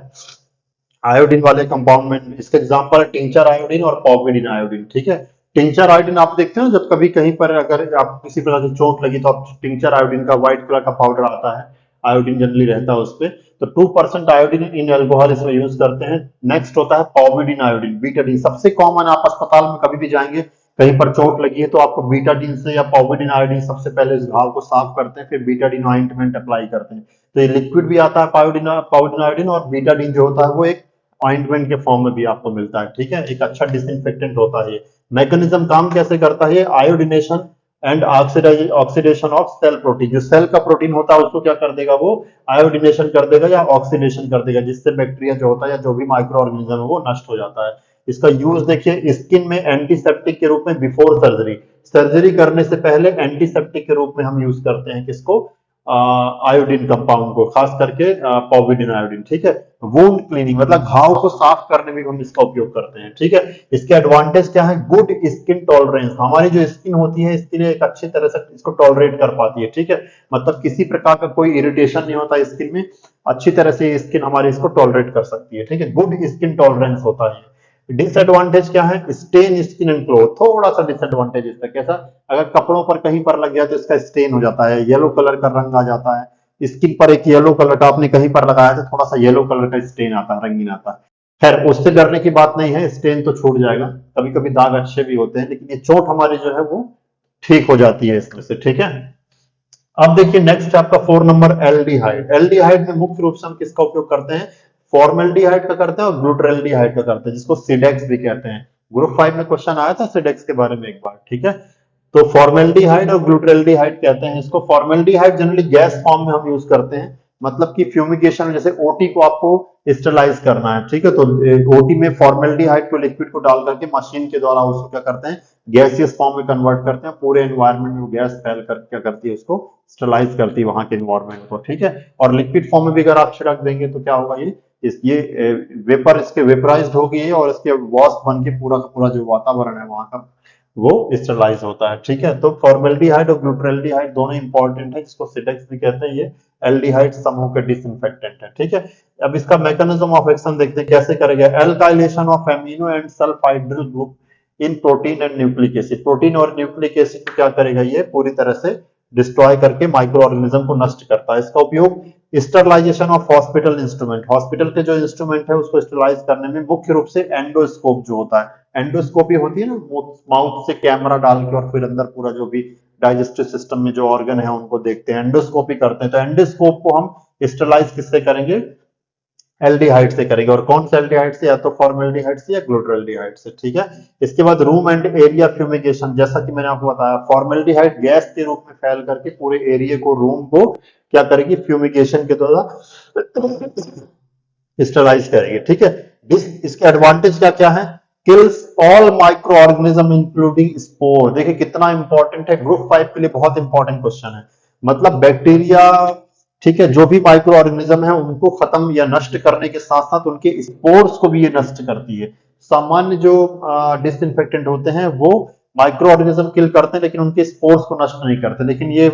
आयोडीन वाले कंपाउंड में, इसके एग्जांपल है टिंचर आयोडीन और पॉविडीन आयोडीन, ठीक है। टिंचर आयोडीन आप देखते हो जब कभी कहीं पर अगर आप किसी प्रकार की चोट लगी तो आप टिंचर आयोडीन का व्हाइट कलर का पाउडर आता है, आयोडीन जनरली रहता है उसपे, तो 2% आयोडीन इन एल्कोहल इसमें यूज करते हैं। नेक्स्ट होता है पॉविडीन आयोडीन, बीटाडीन, सबसे कॉमन, आप अस्पताल में कभी भी जाएंगे, कहीं पर चोट लगी है तो आपको बीटाडीन से या पॉविडीन आयोडीन सबसे पहले इस घाव को साफ करते हैं, फिर बीटाडीन ऑइंटमेंट अप्लाई करते हैं। तो ये लिक्विड भी आता है पाउडिन आयोडीन, और बीटाडीन जो होता है वो एक ऑइंटमेंट के फॉर्म में भी आपको मिलता है। ठीक है, एक अच्छा डिसइंफेक्टेंट होता है ये। मैकेनिज्म काम कैसे करता है, iodination and oxidation of cell protein, जो सेल का प्रोटीन होता है उसको क्या कर देगा, वो आयोडिनेशन कर देगा या ऑक्सीडेशन कर देगा, जिससे बैक्टीरिया जो होता है या जो भी माइक्रो ऑर्गेनिज्म है वो नष्ट हो जाता है। इसका यूज देखिए स्किन में एंटीसेप्टिक के रूप में बिफोर सर्जरी, सर्जरी करने से पहले एंटीसेप्टिक के रूप में हम यूज करते हैं किसको, आयोडीन कंपाउंड को, खास करके पॉविडिन आयोडीन। ठीक है, वुंड क्लीनिंग मतलब घाव को साफ करने में हम इसका उपयोग करते हैं। ठीक है, इसके एडवांटेज क्या है, गुड स्किन टॉलरेंस, हमारी जो स्किन होती है इसके लिए एक अच्छी तरह से इसको टॉलरेट कर पाती है। ठीक है, मतलब किसी प्रकार का कोई इरिटेशन नहीं होता स्किन में, अच्छी तरह से स्किन हमारी इसको टॉलरेट कर सकती है। ठीक है, गुड स्किन टॉलरेंस होता है। डिसएडवांटेज क्या है, स्टेन स्किन एंड क्लोथ, थोड़ा सा डिसएडवांटेज इसका कैसा, अगर कपड़ों पर कहीं पर लग गया तो इसका स्टेन हो जाता है, येलो कलर का रंग आ जाता है स्किन पर, एक येलो कलर का आपने कहीं पर लगाया तो थोड़ा सा येलो कलर का स्टेन आता है, रंगीन आता है। खैर उससे डरने की बात नहीं है, स्टेन तो छूट जाएगा, कभी कभी दाग अच्छे भी होते हैं, लेकिन ये चोट हमारी जो है वो ठीक हो जाती है इसमें से। ठीक है, अब देखिए नेक्स्ट आपका 4 नंबर एल्डिहाइड। एल्डिहाइड में मुख्य रूप से हम किसका उपयोग करते हैं, फॉर्मेल्डिहाइड का करते हैं और ग्लूटरेल्डिहाइड का करते हैं, जिसको सिडेक्स भी कहते हैं। ग्रुप 5 में क्वेश्चन आया था सिडेक्स के बारे में एक बार। ठीक है, तो फॉर्मेल्डिहाइड और ग्लूटरेल्डिहाइड कहते हैं इसको। फॉर्मेल्डिहाइड जनरली गैस फॉर्म में हम यूज करते हैं, मतलब कि फ्यूमिगेशन, जैसे ओटी को आपको स्टरलाइज करना है। ठीक है, तो ओटी में फॉर्मेल्डिहाइड को लिक्विड को डाल करके मशीन के द्वारा उसको क्या करते हैं, गैसियस फॉर्म में कन्वर्ट करते हैं, पूरे एनवायरनमेंट में वो गैस फैल कर क्या करती है, उसको स्टरलाइज करती है वहां के एनवायरनमेंट को। ठीक है, और लिक्विड फॉर्म में भी अगर आप छिड़क देंगे तो क्या होगा, ये वेपर इसके वेपराइज्ड होगी और इसके वॉश बन के पूरा का पूरा जो वातावरण है वहां का वो स्टरलाइज होता है। ठीक है, तो फॉर्मेल्डिहाइड और ग्लूटरेल्डिहाइड दोनों इंपॉर्टेंट है, जिसको सिडेक्स भी कहते हैं। ये एल्डिहाइड समूह के डिसइंफेक्टेंट है। ठीक है, अब इसका मैकेनिज्म ऑफ एक्शन देखते हैं कैसे करेगा, alkylation of amino and sulphydryl group in protein and nucleic acid, protein और न्यूक्लिक एसिड को क्या करेगा, ये पूरी तरह से डिस्ट्रॉय करके माइक्रो ऑर्गेनिज्म को नष्ट करता है। इसका उपयोग sterilisation of hospital instrument, hospital के जो इंस्ट्रूमेंट है उसको स्टरलाइज करने में, मुख्य रूप से एंडोस्कोप जो होता है, एंडोस्कोपी होती है ना, माउथ से कैमरा डाल के और फिर अंदर पूरा जो भी डाइजेस्टिव सिस्टम में जो ऑर्गन है उनको देखते हैं, एंडोस्कोपी करते हैं। तो एंडोस्कोप को हम स्टरलाइज किससे करेंगे, एल्डिहाइड से करेंगे, और कौन सा एल्डिहाइड से, या तो फॉर्मेल्डिहाइड से या ग्लूटरेल्डिहाइड से। ठीक है, इसके बाद रूम एंड एरिया फ्यूमिगेशन, जैसा कि मैंने आपको बताया फॉर्मेल्डिहाइड गैस के रूप में फैल करके पूरे एरिया को, रूम को क्या करेगी, फ्यूमिगेशन के द्वारा स्टरलाइज करेगी। ठीक है, इसके एडवांटेज क्या क्या है, kills all micro organism including spore, देखिए कितना इंपॉर्टेंट है, ग्रुप 5 के लिए बहुत इंपॉर्टेंट क्वेश्चन है। मतलब बैक्टीरिया, ठीक है, जो भी माइक्रो ऑर्गेनिज्म है उनको खत्म या नष्ट करने के साथ साथ उनके स्पोर्स को भी ये नष्ट करती है। सामान्य जो डिसइंफेक्टेंट होते हैं वो माइक्रो ऑर्गेनिज्म किल करते हैं लेकिन उनके स्पोर्स को नष्ट नहीं करते, लेकिन ये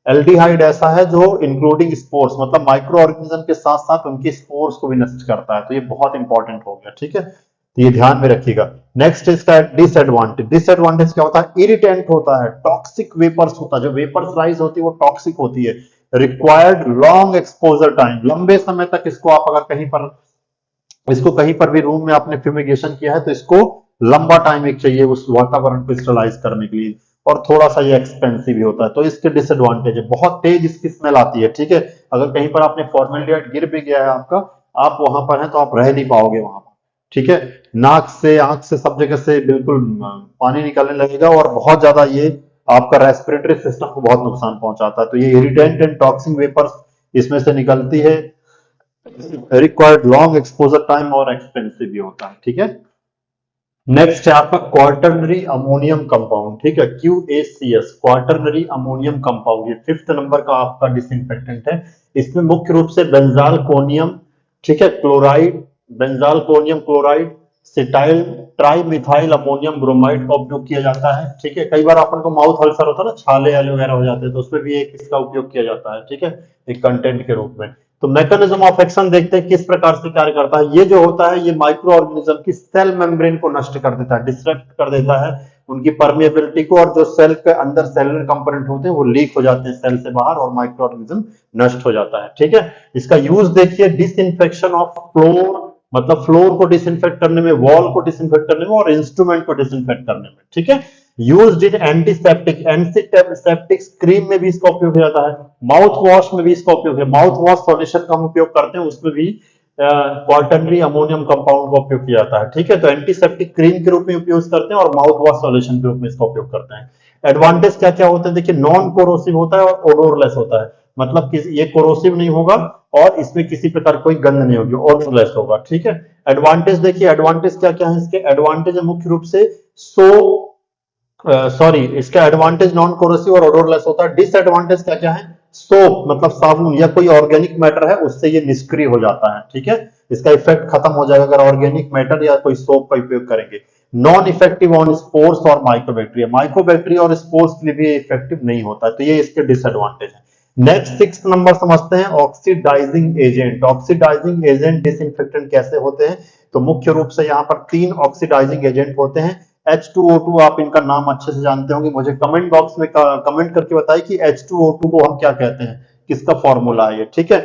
एल्डिहाइड ऐसा है जो इंक्लूडिंग स्पोर्स, मतलब माइक्रो ऑर्गेनिज्म के साथ साथ उनके स्पोर्स को भी नष्ट करता है। तो ये बहुत इंपॉर्टेंट हो गया। ठीक है, तो ये ध्यान में रखिएगा। नेक्स्ट इसका डिसएडवांटेज, डिसएडवांटेज क्या होता है, इरिटेंट होता है, टॉक्सिक वेपर्स होता है, जो वेपर्स राइज होती है वो टॉक्सिक होती है। रिक्वायर्ड लॉन्ग एक्सपोजर टाइम, लंबे समय तक इसको आप अगर कहीं पर भी रूम में आपने फ्यूमिगेशन किया है तो इसको लंबा टाइम एक चाहिए उस वातावरण को स्टरलाइज करने के लिए, और थोड़ा सा ये एक्सपेंसिव भी होता है। तो इसके डिसएडवांटेज है, बहुत तेज इसकी स्मेल आती है। ठीक है, अगर कहीं पर आपने फॉर्मेल्डिहाइड गिर भी गया है आपका, आप वहां पर हैं तो आप रह नहीं पाओगे वहां पर। ठीक है, नाक से, आंख से, सब जगह से बिल्कुल पानी निकलने लगेगा, और बहुत ज्यादा ये आपका रेस्पिरेटरी सिस्टम को बहुत नुकसान पहुंचाता है। तो ये इरिटेंट एंड टॉक्सिक वेपर्स इसमें से निकलती है, रिक्वायर्ड लॉन्ग एक्सपोजर टाइम और एक्सपेंसिव भी होता है। ठीक है, नेक्स्ट है आपका क्वार्टरनरी अमोनियम कंपाउंड। ठीक है, QaCS, क्वार्टरनरी अमोनियम कंपाउंड, ये 5th नंबर का आपका डिसइंफेक्टेंट है। इसमें मुख्य रूप से बेंजालकोनियम, ठीक है, chloride, benzalkonium chloride, cetyl trimethyl ammonium bromide का उपयोग किया जाता है। ठीक है, कई बार अपन को माउथ अल्सर होता है ना, छाले आले वगैरह हो जाते हैं, तो उसमें भी एक इसका उपयोग किया जाता है। ठीक है, एक कंटेंट के रूप में। तो मैकेनिज्म ऑफ एक्शन देखते हैं किस प्रकार से कार्य करता है। ये जो होता है ये माइक्रो ऑर्गेनिज्म की सेल मेम्ब्रेन को नष्ट कर देता है, डिस्ट्रक्ट कर देता है उनकी परमिएबिलिटी को, और जो सेल के अंदर सेलुलर कंपोनेंट होते हैं वो लीक हो जाते हैं सेल से बाहर और माइक्रो ऑर्गेनिज्म नष्ट हो जाता है। ठीक है, इसका यूज देखिए डिसइंफेक्शन ऑफ फ्लोर, मतलब फ्लोर को डिसइंफेक्ट करने में, वॉल को डिसइंफेक्ट करने में और इंस्ट्रूमेंट को डिसइंफेक्ट करने में। ठीक है, used in antiseptic, antiseptic cream में भी इसका उपयोग किया जाता है, माउथ वॉश में भी इसका उपयोग है, माउथ वॉश सॉल्यूशन का हम उपयोग करते हैं उसमें भी क्वार्टनरी अमोनियम कंपाउंड का उपयोग किया जाता है। ठीक है, तो एंटीसेप्टिक क्रीम के रूप में उपयोग करते हैं और माउथ वॉश सॉल्यूशन के रूप में इसका उपयोग करते हैं। एडवांटेज क्या क्या होते हैं देखिए, नॉन कोरोसिव होता है और ओडोरलेस होता है, मतलब कि ये कोरोसिव नहीं होगा और इसमें किसी प्रकार कोई गंध नहीं होगी, ओडोरलेस होगा। ठीक है, एडवांटेज देखिए, एडवांटेज क्या क्या है इसके, एडवांटेज है मुख्य रूप से सॉरी इसका एडवांटेज नॉन कोरोसिव और ओडोरलेस होता है। डिसएडवांटेज क्या क्या है, सोप मतलब साबुन या कोई ऑर्गेनिक मैटर है उससे ये निष्क्रिय हो जाता है। ठीक है, इसका इफेक्ट खत्म हो जाएगा अगर ऑर्गेनिक मैटर या कोई सोप का उपयोग करेंगे। नॉन इफेक्टिव ऑन स्पोर्स और माइक्रोबैक्टीरिया, माइक्रोबैक्टीरिया और स्पोर्स के लिए भी इफेक्टिव नहीं होता, तो ये इसके डिसएडवांटेज है। नेक्स्ट 6 नंबर समझते हैं, oxidising agent. Oxidising agent disinfectant कैसे होते हैं, तो मुख्य रूप से यहाँ पर 3 ऑक्सीडाइजिंग एजेंट होते हैं। H2O2 आप इनका नाम अच्छे से जानते होंगे, मुझे कमेंट बॉक्स में कमेंट करके बताइए कि H2O2 को हम क्या कहते हैं, किसका फॉर्मूला है ये। ठीक है,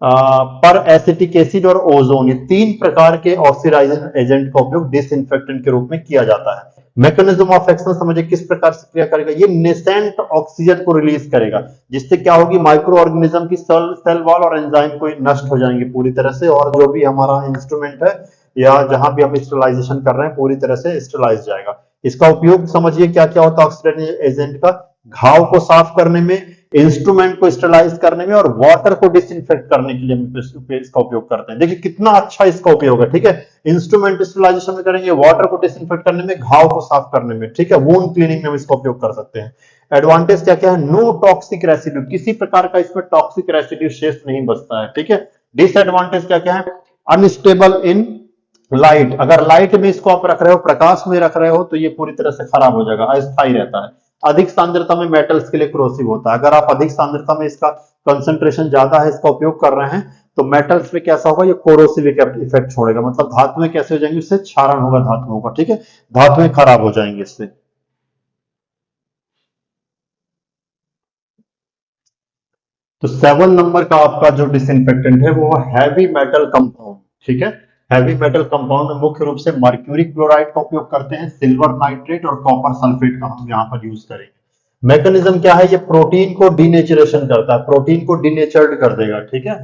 पर एसिटिक एसिड और ओजोन, ये 3 प्रकार के ऑक्सीडाइजिंग एजेंट का उपयोग डिसइंफेक्टेंट के रूप में किया जाता है। मैकेनिज्म ऑफ एक्शन समझिए, किस प्रकार से क्रिया करेगा, ये नेसेंट ऑक्सीजन को रिलीज करेगा, जिससे क्या होगी, माइक्रो ऑर्गेनिज्म की सेल वॉल और एंजाइम को नष्ट हो जाएंगे पूरी तरह से, और जो भी हमारा इंस्ट्रूमेंट है या जहां भी हम स्टेरिलाइजेशन कर रहे हैं पूरी तरह से स्टेरिलाइज जाएगा। इसका उपयोग समझिए क्या क्या होता है ऑक्सीडाइजिंग एजेंट का, घाव को साफ करने में, इंस्ट्रूमेंट को स्टेरिलाइज करने में और वाटर को डिसइंफेक्ट करने के लिए हम इसका उपयोग करते हैं। देखिए कितना अच्छा इसका उपयोग है। ठीक है, इंस्ट्रूमेंट स्टेरिलाइजेशन में करेंगे, वाटर को डिसइंफेक्ट करने में, घाव को साफ करने में। ठीक है, वूंड क्लीनिंग में हम इसका उपयोग कर सकते हैं। एडवांटेज क्या क्या है, नो टॉक्सिक रेसिड्यू, किसी प्रकार का इसमें टॉक्सिक रेसिड्यू शेष नहीं बचता है। ठीक है, डिसएडवांटेज क्या क्या है, अनस्टेबल इन लाइट, अगर लाइट में इसको आप रख रहे हो, प्रकाश में रख रहे हो, तो ये पूरी तरह से खराब हो जाएगा, अस्थायी रहता है। अधिक सांद्रता में मेटल्स के लिए क्रोसिव होता है, अगर आप अधिक सांद्रता में इसका कंसंट्रेशन ज्यादा है इसका उपयोग कर रहे हैं तो मेटल्स में कैसा होगा, ये कोरोसिव इफेक्ट छोड़ेगा, मतलब धातुएं कैसे हो जाएंगी, उससे क्षारण होगा धातुओं का। ठीक है, धातुएं खराब हो जाएंगी इससे। तो 7 नंबर का आपका जो डिसइंफेक्टेंट है वो हैवी मेटल कंपाउंड। ठीक है, हैवी मेटल कंपाउंड में मुख्य रूप से मर्क्यूरी क्लोराइड का उपयोग करते हैं, सिल्वर नाइट्रेट और कॉपर सल्फेट का हम यहाँ पर यूज करेंगे। मैकेनिज्म क्या है, ये प्रोटीन को डीनेचुरेशन करता है, प्रोटीन को डीनेचर्ड कर देगा। ठीक है,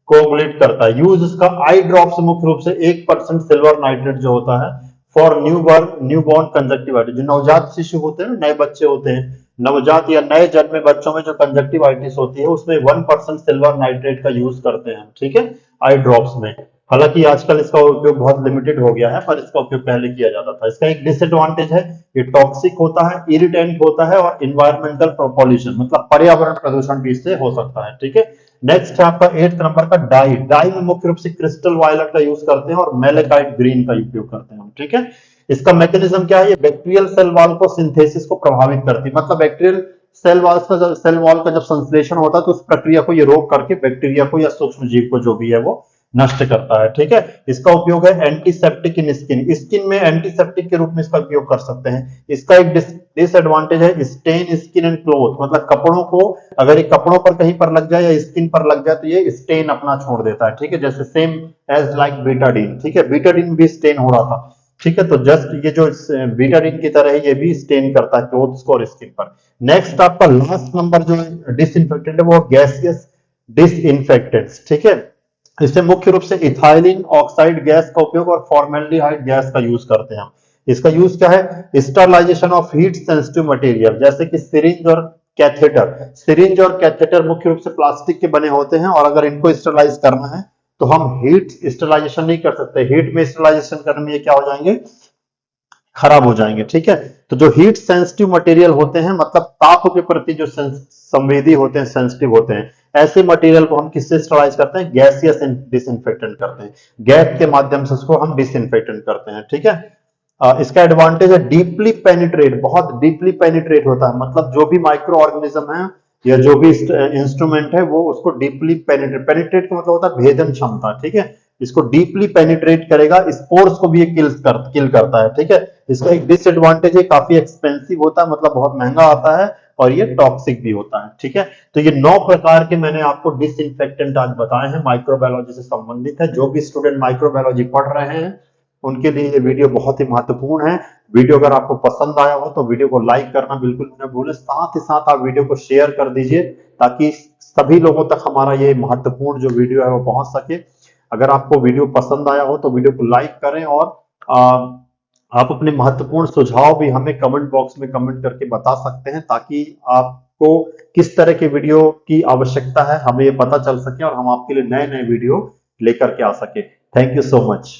कोगुलेट करता है। यूज इसका आई ड्रॉप्स मुख्य रूप से 1% सिल्वर नाइट्रेट जो होता है फॉर न्यूबॉर्न कंजक्टिवाइटिस, जो नवजात शिशु होते हैं, नए बच्चे होते हैं, नवजात या नए जन्मे बच्चों में जो कंजक्टिवाइटिस होती है उसमें 1% सिल्वर नाइट्रेट का यूज करते हैं। ठीक है, आई ड्रॉप्स में। हालांकि आजकल इसका उपयोग बहुत लिमिटेड हो गया है, पर इसका उपयोग पहले किया जाता था। इसका एक डिसएडवांटेज है, ये टॉक्सिक होता है, इरिटेंट होता है और इन्वायरमेंटल पॉल्यूशन मतलब पर्यावरण प्रदूषण भी इससे हो सकता है। ठीक है, नेक्स्ट है आपका 8 नंबर का डाई। डाई में मुख्य रूप से क्रिस्टल वायलेट का यूज करते हैं और मेलेकाइट ग्रीन का उपयोग करते हैं। ठीक है, इसका मैकेनिज्म क्या है, ये बैक्टीरियल सेल वॉल को सिंथेसिस को प्रभावित करती है, मतलब बैक्टीरियल सेल वॉल का जब संश्लेषण होता है तो उस प्रक्रिया को ये रोक करके बैक्टीरिया को या सूक्ष्म जीव को जो भी है वो नष्ट करता है। ठीक है, इसका उपयोग है एंटीसेप्टिक इन स्किन, स्किन में एंटीसेप्टिक के रूप में इसका उपयोग कर सकते हैं। इसका एक डिसएडवांटेज है स्टेन स्किन एंड क्लोथ, मतलब कपड़ों को अगर ये कपड़ों पर कहीं पर लग जाए या स्किन पर लग जाए तो ये स्टेन अपना छोड़ देता है। ठीक है, जैसे सेम एज लाइक बीटाडीन। ठीक है, बीटाडीन भी स्टेन हो रहा था। ठीक है, तो जस्ट ये जो बीटाडीन की तरह है ये भी स्टेन करता है क्लोथ्स को और स्किन पर। नेक्स्ट आपका लास्ट नंबर जो डिसइंफेक्टेंट है वो गैसियस डिसइंफेक्टेंट्स। ठीक है, इससे मुख्य रूप से इथाइलिन ऑक्साइड गैस का उपयोग और फॉर्मेल्डिहाइड गैस का यूज करते हैं। इसका यूज क्या है, sterilisation of heat sensitive material, जैसे कि सिरिंज और कैथेटर। सिरिंज और कैथेटर मुख्य रूप से प्लास्टिक के बने होते हैं और अगर इनको स्टरलाइज करना है तो हम हीट स्टरलाइजेशन नहीं कर सकते, हीट में स्टरलाइजेशन करने में ये क्या हो जाएंगे, खराब हो जाएंगे। ठीक है, तो जो हीट सेंसिटिव मटेरियल होते हैं मतलब ताप के प्रति जो संवेदी होते हैं, सेंसिटिव होते हैं, ऐसे मटेरियल को हम किससे स्टरलाइज करते हैं, गैसियस डिसइंफेक्टेंट करते हैं, गैस के माध्यम से उसको हम डिसइंफेक्टेंट करते हैं। ठीक है, इसका एडवांटेज है डीपली पेनिट्रेट, बहुत डीपली पेनिट्रेट होता है, मतलब जो भी माइक्रो ऑर्गेनिज्म है या जो भी इंस्ट्रूमेंट है वो उसको डीपली पेनिट्रेट का मतलब होता है भेदन क्षमता। ठीक है, इसको डीपली पेनिट्रेट करेगा, स्पोर्स को भी ये किल करता है। ठीक है, इसका एक डिसएडवांटेज है काफी एक्सपेंसिव होता है, मतलब बहुत महंगा आता है और ये टॉक्सिक भी होता है। ठीक है, तो ये 9 प्रकार के मैंने आपको डिसइंफेक्टेंट आज बताए हैं, माइक्रोबायोलॉजी से संबंधित है। जो भी स्टूडेंट माइक्रोबायोलॉजी पढ़ रहे हैं उनके लिए ये वीडियो बहुत ही महत्वपूर्ण है। वीडियो अगर आपको पसंद आया हो तो वीडियो को लाइक करना बिल्कुल न भूलें, साथ ही साथ आप वीडियो को शेयर कर दीजिए ताकि सभी लोगों तक हमारा ये महत्वपूर्ण जो वीडियो है वो पहुंच सके। अगर आपको वीडियो पसंद आया हो तो वीडियो को लाइक करें और आप अपने महत्वपूर्ण सुझाव भी हमें कमेंट बॉक्स में कमेंट करके बता सकते हैं ताकि आपको किस तरह के वीडियो की आवश्यकता है हमें ये पता चल सके और हम आपके लिए नए नए वीडियो लेकर के आ सके। Thank you so much.